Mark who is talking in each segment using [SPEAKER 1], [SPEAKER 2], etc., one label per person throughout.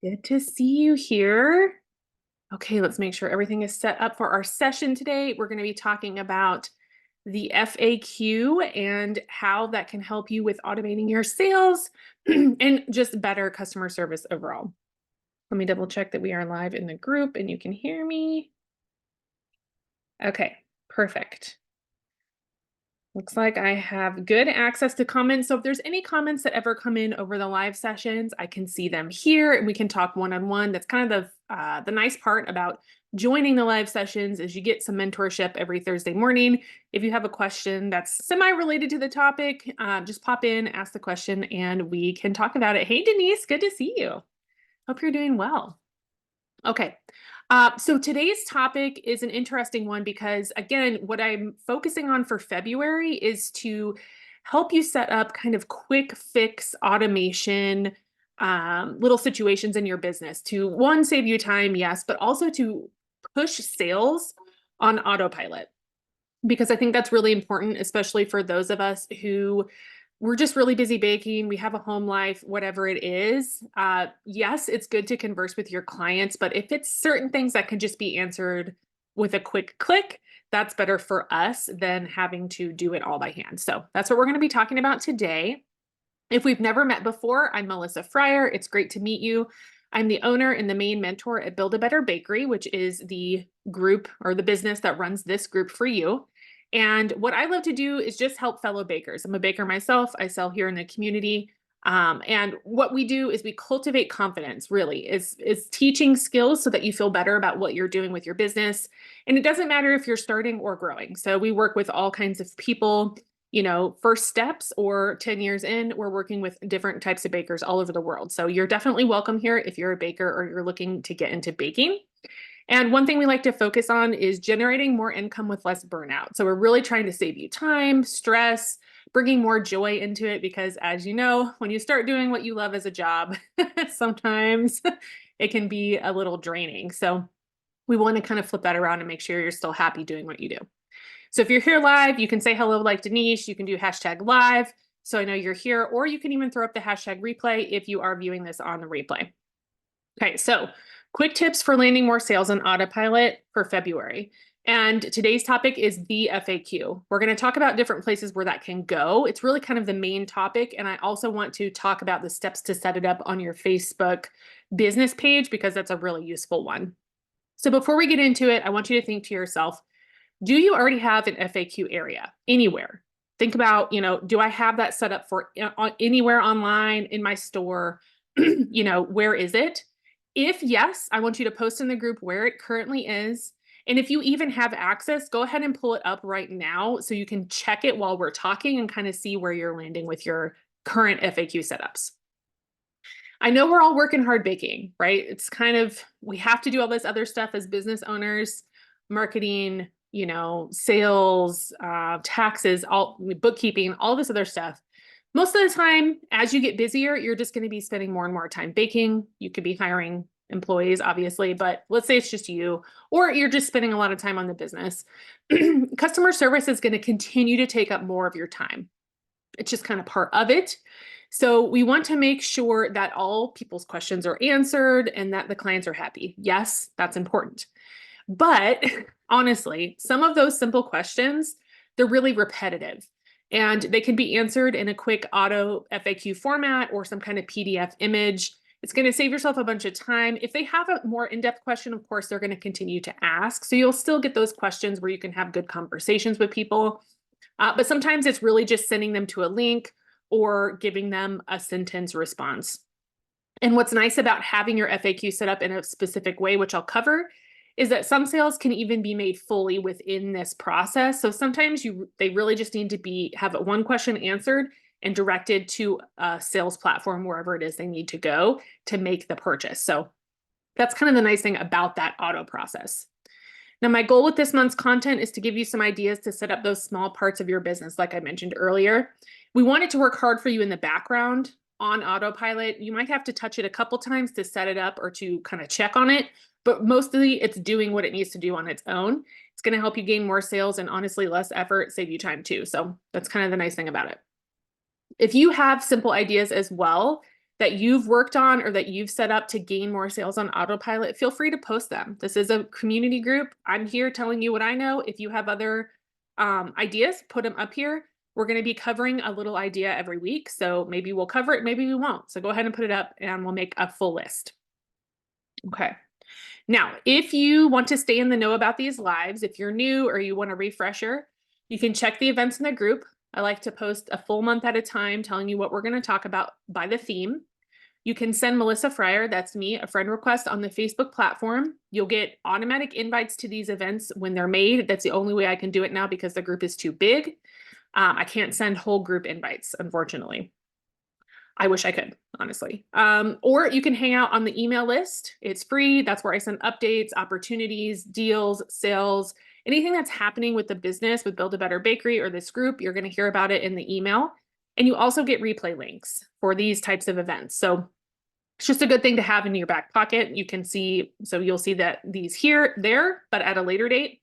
[SPEAKER 1] Good to see you here. Okay, let's make sure everything is set up for our session today. We're going to be talking about the FAQ and how that can help you with automating your sales and just better customer service overall. Let me double check that we are live in the group and you can hear me. Okay, perfect. Looks like I have good access to comments. So if there's any comments that ever come in over the live sessions, I can see them here and we can talk one-on-one. That's kind of the nice part about joining the live sessions is you get some mentorship every Thursday morning. If you have a question that's semi-related to the topic, just pop in, ask the question, and we can talk about it. Hey, Denise, good to see you. Hope you're doing well. Okay. So today's topic is an interesting one because, again, what I'm focusing on for February is to help you set up kind of quick fix automation, little situations in your business to one, save you time, yes, but also to push sales on autopilot. Because I think that's really important, especially for those of us who we're just really busy baking. We have a home life, whatever it is. Yes, it's good to converse with your clients, but if it's certain things that can just be answered with a quick click, that's better for us than having to do it all by hand. So that's what we're going to be talking about today. If we've never met before, I'm Melissa Fryer. It's great to meet you. I'm the owner and the main mentor at Build a Better Bakery, which is the group or the business that runs this group for you. And what I love to do is just help fellow bakers. I'm a baker myself. I sell here in the community. And what we do is we cultivate confidence, really, is teaching skills so that you feel better about what you're doing with your business. And it doesn't matter if you're starting or growing. So we work with all kinds of people, first steps or 10 years in, we're working with different types of bakers all over the world. So you're definitely welcome here if you're a baker or you're looking to get into baking. And one thing we like to focus on is generating more income with less burnout. So we're really trying to save you time, stress, bringing more joy into it because as you know, when you start doing what you love as a job, sometimes it can be a little draining. So we want to kind of flip that around and make sure you're still happy doing what you do. So if you're here live, you can say hello like Denise, you can do hashtag live. So I know you're here, or you can even throw up the hashtag replay if you are viewing this on the replay. Okay, so quick tips for landing more sales on Autopilot for February. And today's topic is the FAQ. We're going to talk about different places where that can go. It's really kind of the main topic. And I also want to talk about the steps to set it up on your Facebook business page because that's a really useful one. So before we get into it, I want you to think to yourself, do you already have an FAQ area anywhere? Think about, do I have that set up for anywhere online in my store? Where is it? If yes, I want you to post in the group where it currently is. And if you even have access, go ahead and pull it up right now so you can check it while we're talking and kind of see where you're landing with your current FAQ setups. I know we're all working hard baking, right? It's kind of, we have to do all this other stuff as business owners, marketing, sales, taxes, all bookkeeping, all this other stuff. Most of the time, as you get busier, you're just going to be spending more and more time baking. You could be hiring employees, obviously, but let's say it's just you, or you're just spending a lot of time on the business. Customer service is going to continue to take up more of your time. It's just kind of part of it. So we want to make sure that all people's questions are answered and that the clients are happy. Yes, that's important. But honestly, some of those simple questions, they're really repetitive and they can be answered in a quick auto FAQ format or some kind of PDF image. It's going to save yourself a bunch of time. If they have a more in-depth question, of course, they're going to continue to ask. So you'll still get those questions where you can have good conversations with people. But sometimes it's really just sending them to a link or giving them a sentence response. And what's nice about having your FAQ set up in a specific way, which I'll cover, is that some sales can even be made fully within this process. So sometimes they really just need to have one question answered and directed to a sales platform, wherever it is they need to go to make the purchase. So that's kind of the nice thing about that auto process. Now, my goal with this month's content is to give you some ideas to set up those small parts of your business, like I mentioned earlier. We want it to work hard for you in the background on autopilot. You might have to touch it a couple times to set it up or to kind of check on it, but mostly it's doing what it needs to do on its own. It's going to help you gain more sales and honestly less effort, save you time too. So that's kind of the nice thing about it. If you have simple ideas as well, that you've worked on or that you've set up to gain more sales on Autopilot, feel free to post them. This is a community group. I'm here telling you what I know. If you have other ideas, put them up here. We're going to be covering a little idea every week. So maybe we'll cover it, maybe we won't. So go ahead and put it up and we'll make a full list. Okay. Now, if you want to stay in the know about these lives, if you're new or you want a refresher, you can check the events in the group. I like to post a full month at a time telling you what we're going to talk about by the theme. You can send Melissa Fryer, that's me, a friend request on the Facebook platform. You'll get automatic invites to these events when they're made. That's the only way I can do it now because the group is too big. I can't send whole group invites, unfortunately. I wish I could, honestly. Or you can hang out on the email list. It's free. That's where I send updates, opportunities, deals, sales, anything that's happening with the business, with Build a Better Bakery or this group, you're going to hear about it in the email. And you also get replay links for these types of events. So it's just a good thing to have in your back pocket. You can see, so you'll see that these here, there, but at a later date.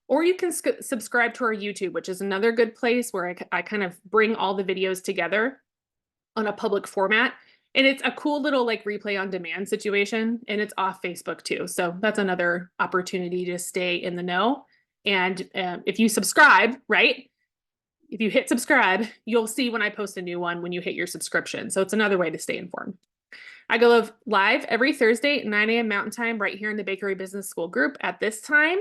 [SPEAKER 1] Or you can subscribe to our YouTube, which is another good place where I kind of bring all the videos together on a public format. And it's a cool little like replay on demand situation, and it's off Facebook too. So that's another opportunity to stay in the know. And if you subscribe, right? If you hit subscribe, you'll see when I post a new one when you hit your subscription. So it's another way to stay informed. I go live every Thursday at 9 a.m. Mountain Time right here in the Bakery Business School group at this time.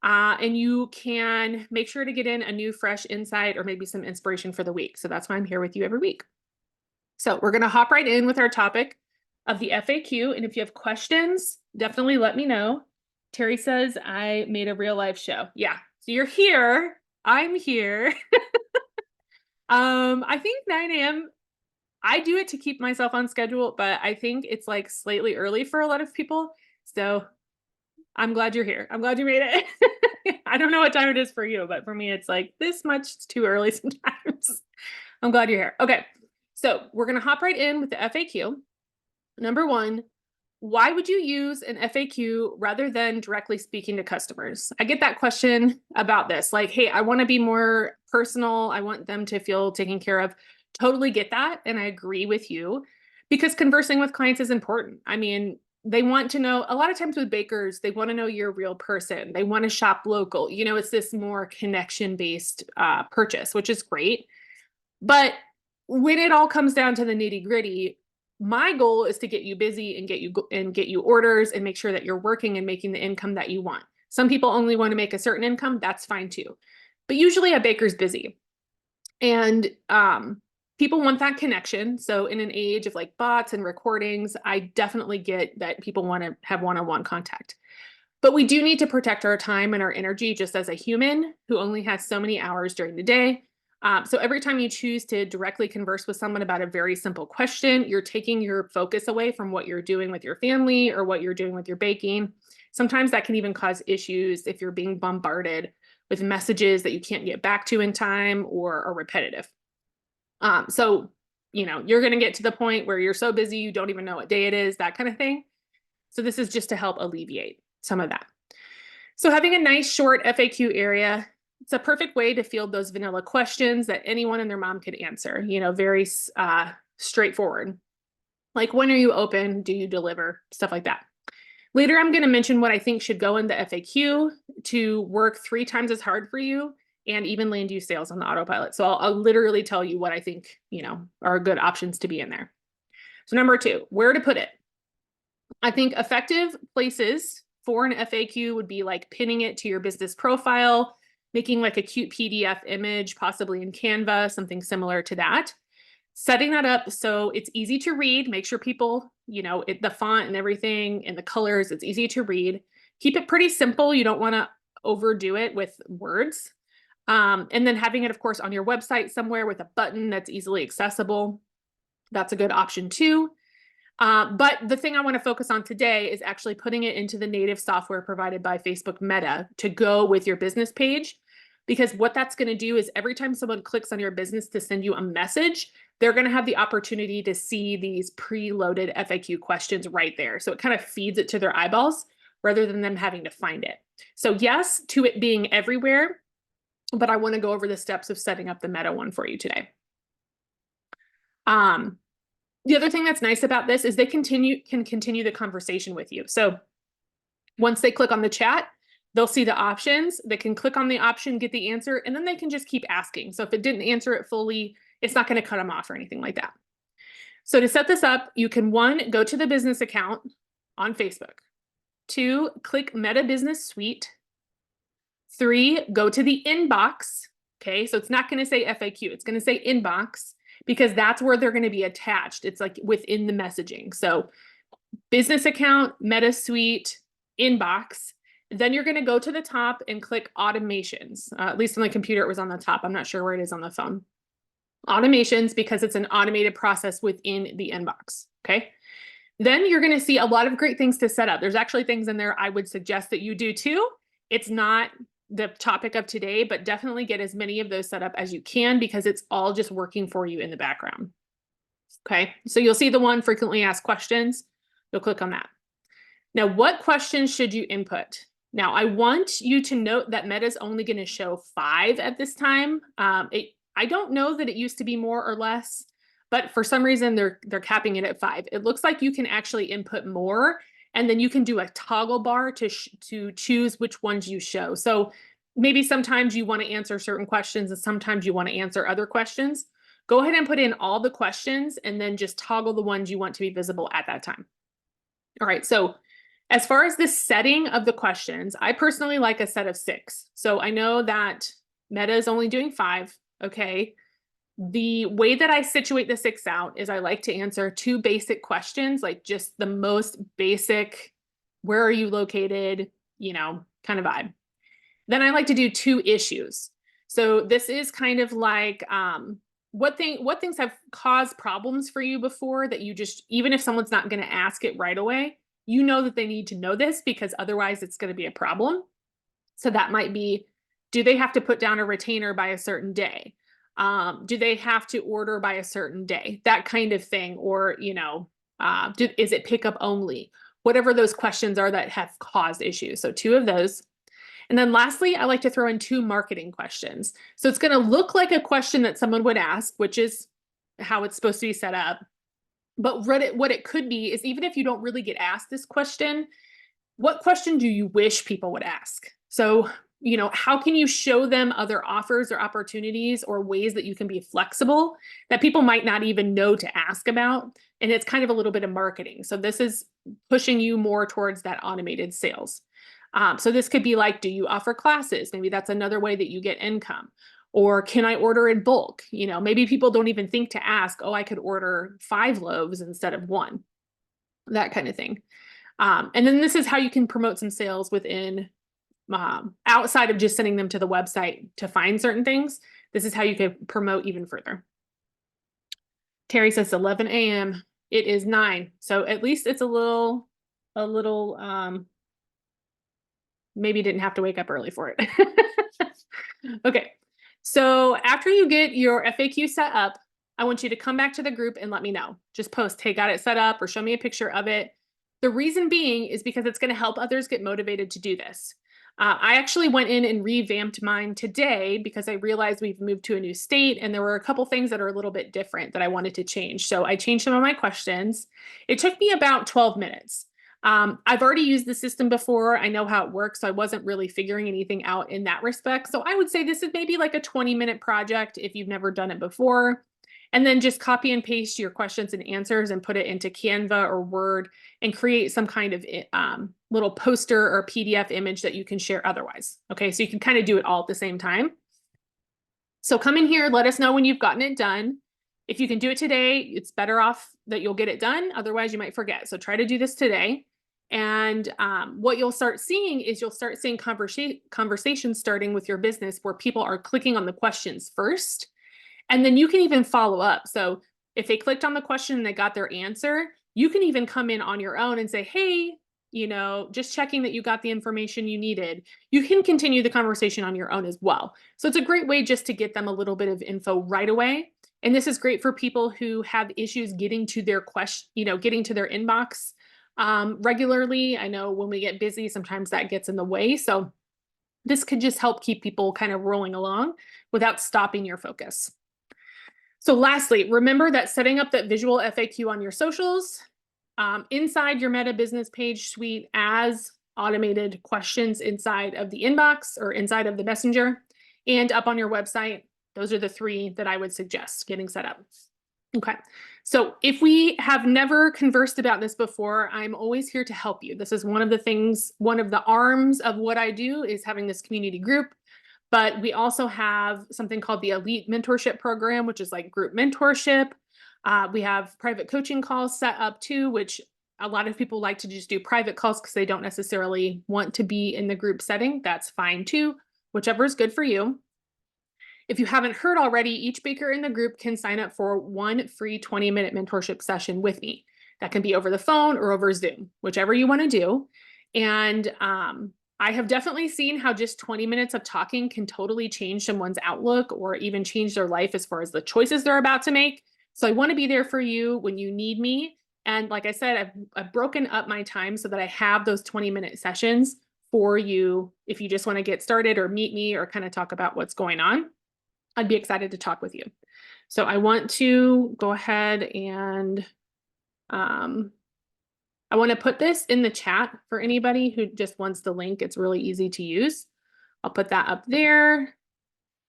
[SPEAKER 1] And you can make sure to get in a new fresh insight or maybe some inspiration for the week. So that's why I'm here with you every week. So we're going to hop right in with our topic of the FAQ. And if you have questions, definitely let me know. Terry says, I made a real life show. Yeah. So you're here. I'm here. I think 9 a.m. I do it to keep myself on schedule, but I think it's like slightly early for a lot of people. So I'm glad you're here. I'm glad you made it. I don't know what time it is for you, but for me, it's like this much too early sometimes. I'm glad you're here. Okay. So we're going to hop right in with the FAQ. Number one, why would you use an FAQ rather than directly speaking to customers? I get that question about this. Like, hey, I want to be more personal. I want them to feel taken care of. Totally get that. And I agree with you because conversing with clients is important. I mean, they want to know, a lot of times with bakers, they want to know you're a real person. They want to shop local. You know, it's this more connection-based purchase, which is great. But when it all comes down to the nitty-gritty, my goal is to get you busy and get you orders and make sure that you're working and making the income that you want. Some people only want to make a certain income. That's fine too. But usually a baker's busy. And people want that connection. So in an age of like bots and recordings, I definitely get that people want to have one-on-one contact. But we do need to protect our time and our energy just as a human who only has so many hours during the day. So every time you choose to directly converse with someone about a very simple question, you're taking your focus away from what you're doing with your family or what you're doing with your baking. Sometimes that can even cause issues if you're being bombarded with messages that you can't get back to in time or are repetitive. So, you know, you're going to get to the point where you're so busy, you don't even know what day it is, that kind of thing. So this is just to help alleviate some of that. So having a nice short FAQ area, it's a perfect way to field those vanilla questions that anyone and their mom could answer, you know, very straightforward. Like, when are you open? Do you deliver? Stuff like that. Later, I'm going to mention what I think should go in the FAQ to work 3 times as hard for you and even land you sales on the Autopilot. So I'll literally tell you what I think, you know, are good options to be in there. So number 2, where to put it. I think effective places for an FAQ would be like pinning it to your business profile, making like a cute PDF image, possibly in Canva, something similar to that. Setting that up so it's easy to read. Make sure people, you know, the font and everything and the colors, it's easy to read. Keep it pretty simple. You don't want to overdo it with words. And then having it, of course, on your website somewhere with a button that's easily accessible. That's a good option too. But the thing I want to focus on today is actually putting it into the native software provided by Facebook Meta to go with your business page. Because what that's going to do is every time someone clicks on your business to send you a message, they're going to have the opportunity to see these preloaded FAQ questions right there. So it kind of feeds it to their eyeballs rather than them having to find it. So yes, to it being everywhere, but I want to go over the steps of setting up the Meta one for you today. The other thing that's nice about this is they can continue the conversation with you. So once they click on the chat, they'll see the options. They can click on the option, get the answer, and then they can just keep asking. So if it didn't answer it fully, it's not going to cut them off or anything like that. So to set this up, you can 1, go to the business account on Facebook. 2, click Meta Business Suite. 3, go to the inbox. Okay, so it's not going to say FAQ. It's going to say inbox because that's where they're going to be attached. It's like within the messaging. So business account, Meta Suite, inbox. Then you're going to go to the top and click automations. At least on the computer, it was on the top. I'm not sure where it is on the phone. Automations, because it's an automated process within the inbox. Okay. Then you're going to see a lot of great things to set up. There's actually things in there I would suggest that you do too. It's not the topic of today, but definitely get as many of those set up as you can because it's all just working for you in the background. Okay. So you'll see the one frequently asked questions. You'll click on that. Now, what questions should you input? Now, I want you to note that Meta's only going to show 5 at this time. I don't know that it used to be more or less, but for some reason they're capping it at 5. It looks like you can actually input more, and then you can do a toggle bar to choose which ones you show. So maybe sometimes you want to answer certain questions and sometimes you want to answer other questions. Go ahead and put in all the questions and then just toggle the ones you want to be visible at that time. All right, so as far as the setting of the questions, I personally like a set of 6. So I know that Meta is only doing 5. Okay. The way that I situate the 6 out is I like to answer 2 basic questions, like just the most basic, where are you located, kind of vibe. Then I like to do 2 issues. So this is kind of like what things have caused problems for you before that you just, even if someone's not going to ask it right away, you know that they need to know this because otherwise it's going to be a problem. So that might be, do they have to put down a retainer by a certain day? Do they have to order by a certain day? That kind of thing. Or, is it pickup only? Whatever those questions are that have caused issues. So 2 of those. And then lastly, I like to throw in 2 marketing questions. So it's going to look like a question that someone would ask, which is how it's supposed to be set up. But what it could be is, even if you don't really get asked this question, what question do you wish people would ask? So, how can you show them other offers or opportunities or ways that you can be flexible that people might not even know to ask about? And it's kind of a little bit of marketing. So this is pushing you more towards that automated sales. So this could be like, do you offer classes? Maybe that's another way that you get income. Or can I order in bulk? Maybe people don't even think to ask, oh, I could order 5 loaves instead of 1, that kind of thing. And then this is how you can promote some sales within, outside of just sending them to the website to find certain things. This is how you can promote even further. Terry says 11 a.m. It is 9. So at least it's a little, maybe didn't have to wake up early for it. Okay. So after you get your FAQ set up, I want you to come back to the group and let me know. Just post, hey, got it set up, or show me a picture of it. The reason being is because it's going to help others get motivated to do this. I actually went in and revamped mine today because I realized we've moved to a new state and there were a couple things that are a little bit different that I wanted to change. So I changed some of my questions. It took me about 12 minutes. I've already used the system before. I know how it works, so I wasn't really figuring anything out in that respect. So I would say this is maybe like a 20-minute project if you've never done it before. And then just copy and paste your questions and answers and put it into Canva or Word and create some kind of little poster or PDF image that you can share otherwise. Okay, so you can kind of do it all at the same time. So come in here, let us know when you've gotten it done. If you can do it today, it's better off that you'll get it done. Otherwise, you might forget. So try to do this today. And what you'll start seeing is you'll start seeing conversations starting with your business where people are clicking on the questions first. And then you can even follow up. So if they clicked on the question and they got their answer, you can even come in on your own and say, hey, just checking that you got the information you needed. You can continue the conversation on your own as well. So it's a great way just to get them a little bit of info right away. And this is great for people who have issues getting to their getting to their inbox regularly. I know when we get busy, sometimes that gets in the way. So this could just help keep people kind of rolling along without stopping your focus. So lastly, remember that setting up that visual FAQ on your socials, inside your Meta Business Page suite as automated questions inside of the inbox or inside of the messenger and up on your website. Those are the three that I would suggest getting set up. Okay, so if we have never conversed about this before, I'm always here to help you. This is one of the things, one of the arms of what I do is having this community group. But we also have something called the Elite Mentorship Program, which is like group mentorship. We have private coaching calls set up too, which a lot of people like to just do private calls because they don't necessarily want to be in the group setting. That's fine too, whichever is good for you. If you haven't heard already, each baker in the group can sign up for one free 20-minute mentorship session with me. That can be over the phone or over Zoom, whichever you want to do. And I have definitely seen how just 20 minutes of talking can totally change someone's outlook or even change their life as far as the choices they're about to make. So I want to be there for you when you need me. And like I said, I've broken up my time so that I have those 20-minute sessions for you if you just want to get started or meet me or kind of talk about what's going on. I'd be excited to talk with you. So I want to go ahead and I want to put this in the chat for anybody who just wants the link. It's really easy to use. I'll put that up there.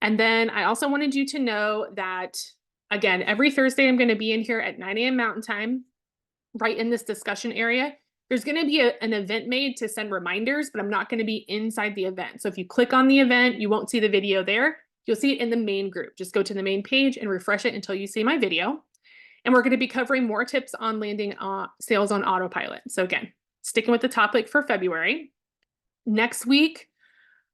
[SPEAKER 1] And then I also wanted you to know that, again, every Thursday I'm going to be in here at 9 a.m. Mountain Time, right in this discussion area. There's going to be an event made to send reminders, but I'm not going to be inside the event. So if you click on the event, you won't see the video there. You'll see it in the main group. Just go to the main page and refresh it until you see my video. And we're going to be covering more tips on landing sales on Autopilot. So again, sticking with the topic for February. Next week,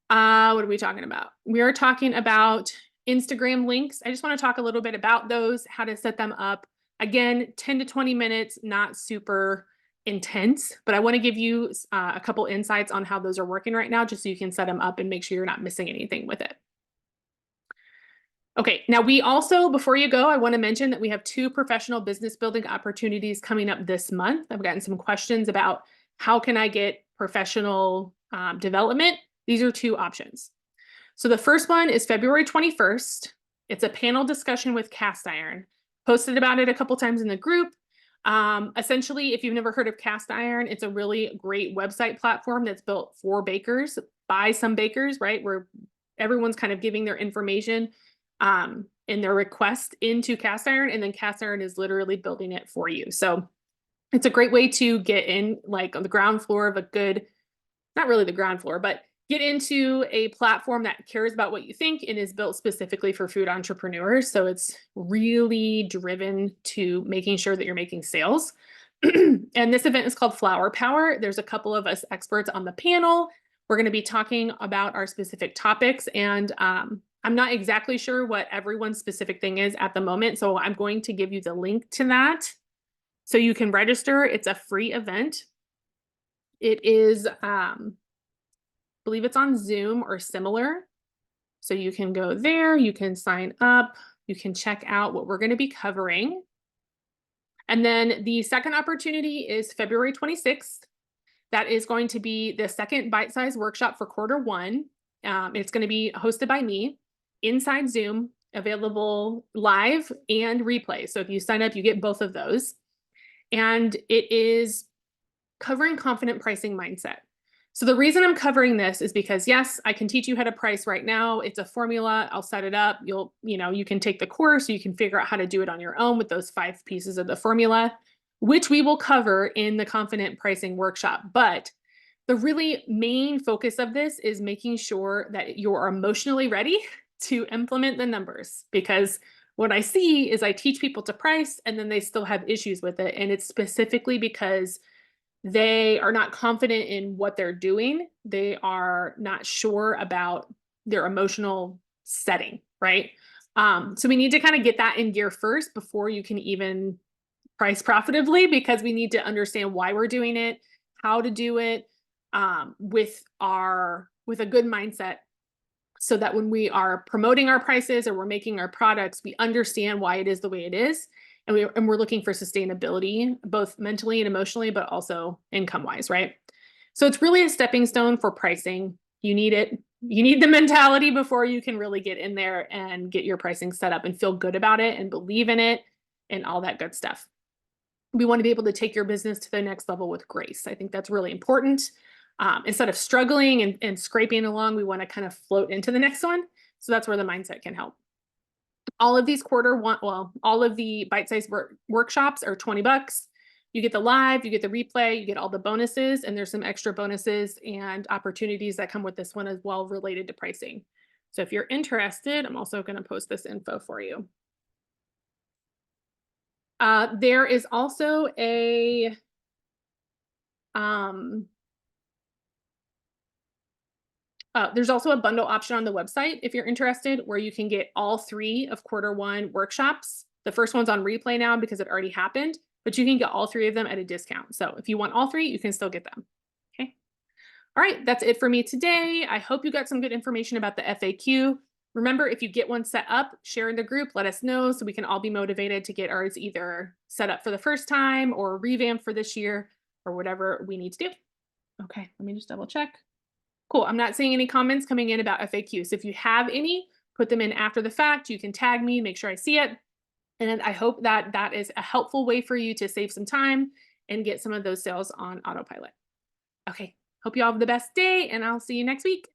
[SPEAKER 1] what are we talking about? We are talking about Instagram links. I just want to talk a little bit about those, how to set them up. Again, 10 to 20 minutes, not super intense, but I want to give you a couple insights on how those are working right now, just so you can set them up and make sure you're not missing anything with it. Okay, now we also, before you go, I want to mention that we have 2 professional business building opportunities coming up this month. I've gotten some questions about how can I get professional development. These are 2 options. So the first one is February 21st. It's a panel discussion with Cast Iron. Posted about it a couple times in the group. Essentially, if you've never heard of Cast Iron, it's a really great website platform that's built for bakers by some bakers, right? Where everyone's kind of giving their information in their request into Cast Iron, and then Cast Iron is literally building it for you. So it's a great way to get in, like on the ground floor of a good, not really the ground floor, but get into a platform that cares about what you think and is built specifically for food entrepreneurs. So it's really driven to making sure that you're making sales. And this event is called Flower Power. There's a couple of us experts on the panel. We're going to be talking about our specific topics, and I'm not exactly sure what everyone's specific thing is at the moment, so I'm going to give you the link to that so you can register. It's a free event. It is, I believe it's on Zoom or similar. So you can go there, you can sign up, you can check out what we're going to be covering. And then the second opportunity is February 26th. That is going to be the second bite-sized workshop for Q1. It's going to be hosted by me. Inside Zoom, available live and replay. So if you sign up, you get both of those. And it is covering confident pricing mindset. So the reason I'm covering this is because, yes, I can teach you how to price right now. It's a formula. I'll set it up. You can take the course, you can figure out how to do it on your own with those 5 pieces of the formula, which we will cover in the confident pricing workshop. But the really main focus of this is making sure that you're emotionally ready to implement the numbers, because what I see is I teach people to price and then they still have issues with it. And it's specifically because they are not confident in what they're doing. They are not sure about their emotional setting, right? So we need to kind of get that in gear first before you can even price profitably, because we need to understand why we're doing it, how to do it with a good mindset, so that when we are promoting our prices or we're making our products, we understand why it is the way it is. And we're looking for sustainability, both mentally and emotionally, but also income-wise, right? So it's really a stepping stone for pricing. You need it. You need the mentality before you can really get in there and get your pricing set up and feel good about it and believe in it and all that good stuff. We want to be able to take your business to the next level with grace. I think that's really important. Instead of struggling and scraping along, we want to kind of float into the next one. So that's where the mindset can help. All of these all of the bite-sized workshops are $20. You get the live, you get the replay, you get all the bonuses, and there's some extra bonuses and opportunities that come with this one as well related to pricing. So if you're interested, I'm also going to post this info for you. There is also there's also a bundle option on the website if you're interested, where you can get all 3 of Q1 workshops. The first one's on replay now because it already happened, but you can get all 3 of them at a discount. So if you want all 3, you can still get them. Okay. All right, that's it for me today. I hope you got some good information about the FAQ. Remember, if you get one set up, share in the group, let us know so we can all be motivated to get ours either set up for the first time or revamped for this year or whatever we need to do. Okay, let me just double check. Cool. I'm not seeing any comments coming in about FAQs. If you have any, put them in after the fact. You can tag me, make sure I see it. And I hope that that is a helpful way for you to save some time and get some of those sales on autopilot. Okay. Hope you all have the best day, and I'll see you next week.